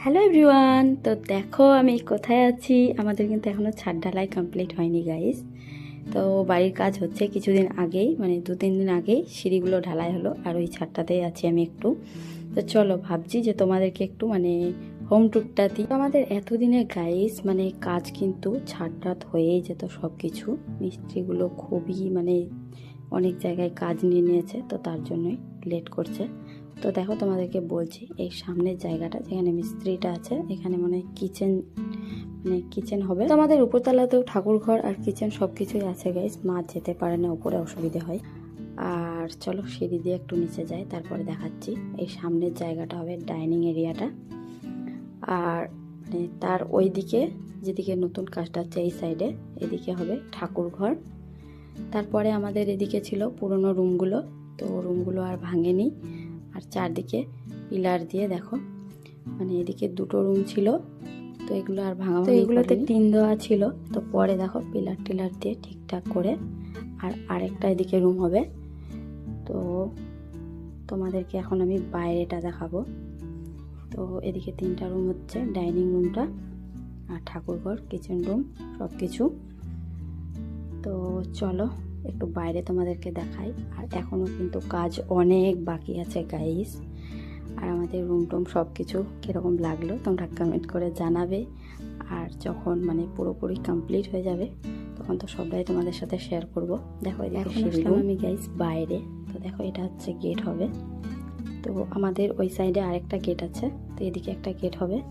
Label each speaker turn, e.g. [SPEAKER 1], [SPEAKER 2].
[SPEAKER 1] Hello everyone, তো দেখো আমি কোথায় আছি। আমাদের কিন্তু এখনও ছাদ ঢালাই কমপ্লিট হয়নি গাইস। তো বাড়ির কাজ হচ্ছে কিছুদিন আগেই, মানে 2-3 দিন আগেই সিঁড়িগুলো ঢালাই হলো, আর ওই ছাদটাতেই আছি আমি একটু। তো চলো ভাবছি যে তোমাদেরকে একটু মানে হোম ট্যুরটা দিই। আমাদের এতদিনে গাইস মানে কাজ কিন্তু ছাদ হয়েই যেত সব কিছু। মিস্ত্রিগুলো খুবই মানে অনেক জায়গায় কাজ নিয়ে নিয়েছে, তো তার জন্যই লেট করছে। তো দেখো তোমাদেরকে বলছি, এই সামনের জায়গাটা যেখানে মিস্ত্রিটা আছে এখানে মানে কিচেন হবে। তো আমাদের উপরতলাতেও ঠাকুর ঘর আর কিচেন সব কিছুই আছে গাইস। মা যেতে পারে না, উপরে অসুবিধে হয়। আর চলো সিঁড়ি দিয়ে একটু নিচে যাই, তারপরে দেখাচ্ছি। এই সামনের জায়গাটা হবে ডাইনিং এরিয়াটা, আর মানে তার ওই দিকে যেদিকে নতুন কাজটা হচ্ছে এই সাইডে, এদিকে হবে ঠাকুর ঘর। তারপরে আমাদের এদিকে ছিল পুরনো রুমগুলো, তো রুমগুলো আর ভাঙেনি। আর চারদিকে পিলার দিয়ে দেখো, মানে এদিকে 2টো রুম ছিল, তো এগুলো আর ভাঙা, তো এগুলোতে টিন দেওয়া ছিল। তো পরে দেখো পিলার টিলার দিয়ে ঠিকঠাক করে আর আরেকটা এদিকে রুম হবে। তো তোমাদেরকে এখন আমি বাইরেটা দেখাবো। তো এদিকে 3টা রুম হচ্ছে, ডাইনিং রুমটা আর ঠাকুরঘর, কিচেন রুম সব কিছু। তো চলো একটু বাইরে তোমাদেরকে দেখাই। আর এখনও কিন্তু কাজ অনেক বাকি আছে গাইস। আর আমাদের রুম টুম সব কিছু কীরকম লাগলো তোমরা কমেন্ট করে জানাবে। আর যখন মানে পুরোপুরি কমপ্লিট হয়ে যাবে তখন তো সবটাই তোমাদের সাথে শেয়ার করব। দেখো এখন আসলাম আমি গাইস বাইরে। তো দেখো এটা হচ্ছে গেট হবে। তো আমাদের ওই সাইডে আরেকটা গেট আছে, তো এদিকে একটা গেট হবে।